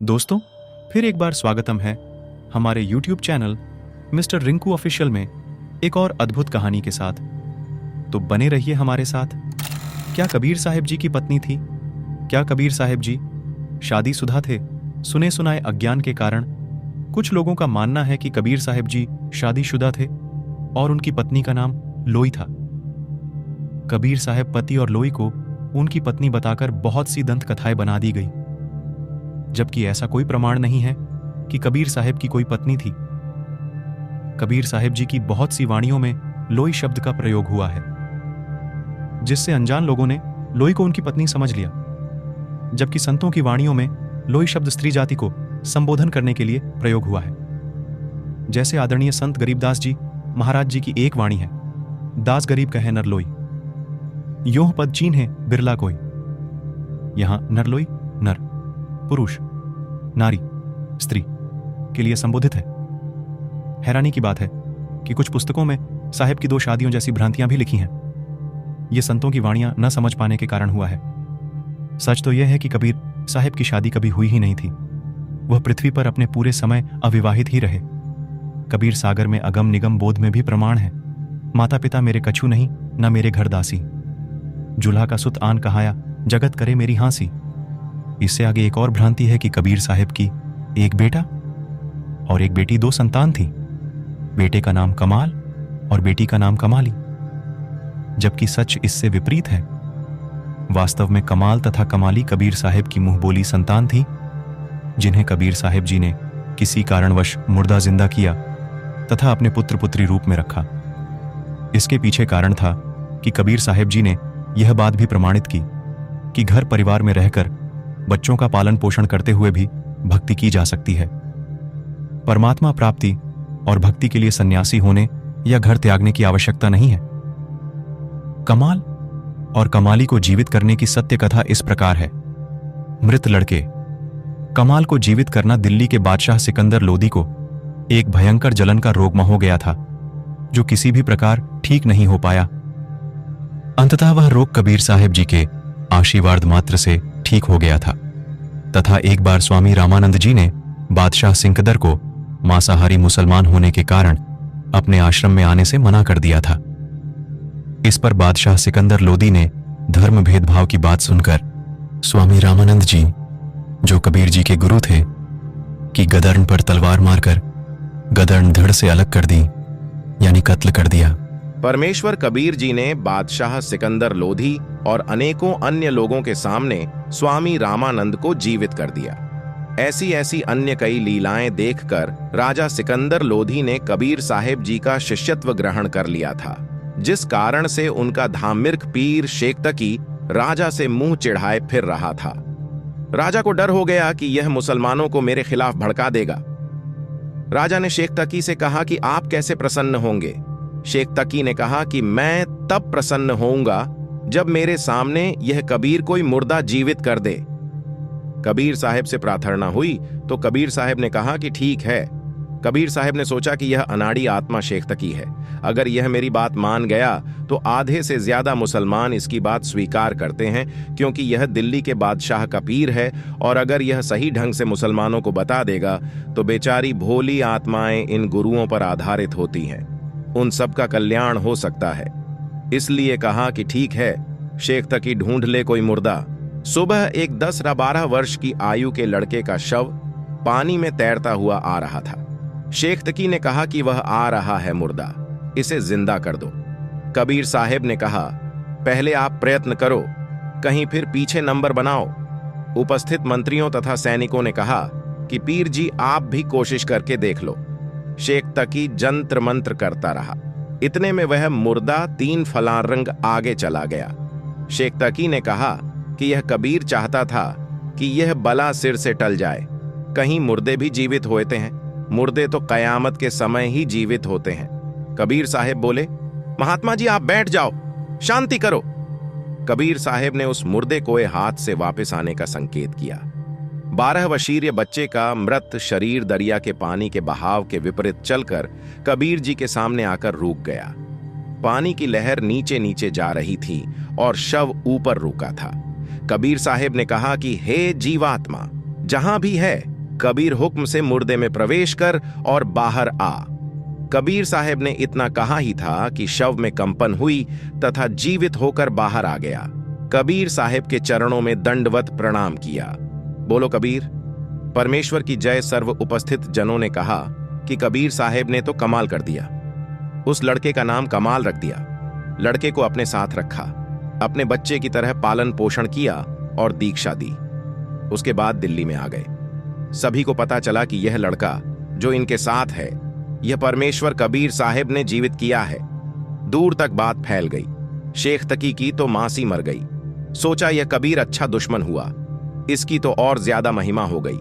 दोस्तों, फिर एक बार स्वागतम है हमारे YouTube channel mister Rinku official में एक और अद्भुत कहानी के साथ। तो बने रहिए हमारे साथ। क्या कबीर साहिब जी की पत्नी थी? क्या कबीर साहिब जी शादीशुदा थे? सुने सुनाए अज्ञान के कारण कुछ लोगों का मानना है कि कबीर साहिब जी शादीशुदा थे और उनकी पत्नी का नाम लोई था। कबीर साहब पति और लोई को उनकी पत्नी बताकर बहुत सी दंत कथाएं बना दी गई, जबकि ऐसा कोई प्रमाण नहीं है कि कबीर साहब की कोई पत्नी थी। कबीर साहब जी की बहुत सी वाणियों में लोई शब्द का प्रयोग हुआ है, जिससे अनजान लोगों ने लोई को उनकी पत्नी समझ लिया, जबकि संतों की वाणियों में लोई शब्द स्त्री जाति को संबोधन करने के लिए प्रयोग हुआ है। जैसे आदरणीय संत गरीबदास जी महाराज जी की एक वाणी है, दास गरीब कहे नर लोई, योह पद चीन है बिरला कोई। यहां नर लोई नर, पुरुष, नारी, स्त्री के लिए संबोधित है। हैरानी की बात है कि कुछ पुस्तकों में साहिब की दो शादियों जैसी भ्रांतियां भी लिखी हैं। यह संतों की वाणियां न समझ पाने के कारण हुआ है। सच तो यह है कि कबीर साहिब की शादी कभी हुई ही नहीं थी। वह पृथ्वी पर अपने पूरे समय अविवाहित ही रहे। कबीर सागर में अगम निगम बोध में भी प्रमाण है, माता पिता मेरे कछु नहीं, न मेरे घर दासी, जुल्हा का सुत आन कहाया, जगत करे मेरी हांसी। इससे आगे एक और भ्रांति है कि कबीर साहब की एक बेटा और एक बेटी, दो संतान थी। बेटे का नाम कमाल और बेटी का नाम कमाली, जबकि सच इससे विपरीत है। वास्तव में कमाल तथा कमाली कबीर साहब की मुंह बोली संतान थी, जिन्हें कबीर साहब जी ने किसी कारणवश मुर्दा जिंदा किया तथा अपने पुत्र पुत्री रूप में रखा। इसके पीछे कारण था कि कबीर साहब जी ने यह बात भी प्रमाणित की कि घर परिवार में रहकर बच्चों का पालन पोषण करते हुए भी भक्ति की जा सकती है। परमात्मा प्राप्ति और भक्ति के लिए सन्यासी होने या घर त्यागने की आवश्यकता नहीं है। कमाल और कमाली को जीवित करने की सत्य कथा इस प्रकार है। मृत लड़के कमाल को जीवित करना दिल्ली के बादशाह सिकंदर लोदी को एक भयंकर जलन का रोग हो गया था, जो किसी भी प्रकार ठीक नहीं हो पाया। अंततः वह रोग कबीर साहब जी के आशीर्वाद मात्र से ठीक हो गया था तथा एक बार स्वामी रामानंद जी ने बादशाह सिकंदर को मांसाहारी मुसलमान होने के कारण अपने आश्रम में आने से मना कर दिया था। इस पर बादशाह सिकंदर लोदी ने धर्म भेदभाव की बात सुनकर स्वामी रामानंद जी, जो कबीर जी के गुरु थे, की गदर्न पर तलवार मारकर गदर्न धड़ से अलग कर दी, यानी कत्ल कर दिया। परमेश्वर कबीर जी ने बादशाह सिकंदर लोधी और अनेकों अन्य लोगों के सामने स्वामी रामानंद को जीवित कर दिया। ऐसी ऐसी अन्य कई लीलाएं देखकर राजा सिकंदर लोधी ने कबीर साहिब जी का शिष्यत्व ग्रहण कर लिया था, जिस कारण से उनका धामिर्क पीर शेख तकी राजा से मुंह चिढ़ाए फिर रहा था। राजा को डर हो गया कि यह मुसलमानों को मेरे खिलाफ भड़का देगा। राजा ने शेख तकी से कहा कि आप कैसे प्रसन्न होंगे? शेख तकी ने कहा कि मैं तब प्रसन्न होऊंगा जब मेरे सामने यह कबीर कोई मुर्दा जीवित कर दे। कबीर साहब से प्रार्थना हुई तो कबीर साहब ने कहा कि ठीक है। कबीर साहब ने सोचा कि यह अनाड़ी आत्मा शेख तकी है, अगर यह मेरी बात मान गया तो आधे से ज्यादा मुसलमान इसकी बात स्वीकार करते हैं, क्योंकि यह दिल्ली के बादशाह का पीर है, और अगर यह सही ढंग से मुसलमानों को बता देगा तो बेचारी भोली आत्माएं इन गुरुओं पर आधारित होती हैं, उन सब का कल्याण हो सकता है। इसलिए कहा कि ठीक है, शेख तकी ढूंढ ले कोई मुर्दा। सुबह एक 10-12 वर्ष की आयु के लड़के का शव पानी में तैरता हुआ आ रहा था। शेख तकी ने कहा कि वह आ रहा है मुर्दा, इसे जिंदा कर दो। कबीर साहब ने कहा, पहले आप प्रयत्न करो, कहीं फिर पीछे नंबर बनाओ। उपस्थित मंत्रियों तथा सैनिकों ने कहा कि पीर जी आप भी कोशिश करके देख लो। शेख तकी जंत्र मंत्र करता रहा। इतने में वह मुर्दा 3 फलारंग आगे चला गया। शेख तकी ने कहा कि यह कबीर चाहता था कि यह बला सिर से टल जाए। कहीं मुर्दे भी जीवित होते हैं, मुर्दे तो कयामत के समय ही जीवित होते हैं। कबीर साहब बोले, महात्मा जी आप बैठ जाओ, शांति करो। कबीर साहब ने उस मुर्दे को हाथ से वापस आने का संकेत किया। 12 वर्षीय बच्चे का मृत शरीर दरिया के पानी के बहाव के विपरीत चलकर कबीर जी के सामने आकर रुक गया। पानी की लहर नीचे नीचे जा रही थी और शव ऊपर रुका था। कबीर साहब ने कहा कि हे जीवात्मा, जहां भी है कबीर हुक्म से मुर्दे में प्रवेश कर और बाहर आ। कबीर साहब ने इतना कहा ही था कि शव में कंपन हुई तथा जीवित होकर बाहर आ गया। कबीर साहब के चरणों में दंडवत प्रणाम किया। बोलो कबीर। परमेश्वर की जय। सर्व उपस्थित जनों ने कहा कि कबीर साहब ने तो कमाल कर दिया। उस लड़के का नाम कमाल रख दिया। लड़के को अपने साथ रखा, अपने बच्चे की तरह पालन पोषण किया और दीक्षा दी। उसके बाद दिल्ली में आ गए। सभी को पता चला कि यह लड़का जो इनके साथ है, यह परमेश्वर कबीर साहब ने जीवित किया है। दूर तक बात फैल गई। शेख तकी की तो मासी मर गई। सोचा यह कबीर अच्छा दुश्मन हुआ, इसकी तो और ज्यादा महिमा हो गई।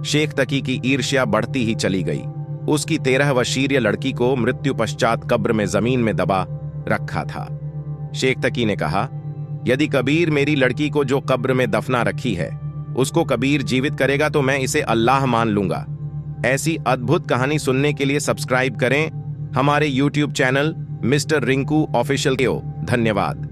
शेख तकी की ईर्ष्या बढ़ती ही चली गई। उसकी 13 वर्षीय लड़की को मृत्यु पश्चात कब्र में जमीन में दबा रखा था। शेख तकी ने कहा, यदि कबीर मेरी लड़की को जो कब्र में दफना रखी है उसको कबीर जीवित करेगा तो मैं इसे अल्लाह मान लूंगा। ऐसी अद्भुत कहानी सुनने के लिए सब्सक्राइब करें हमारे YouTube channel mister Rinku official को। धन्यवाद।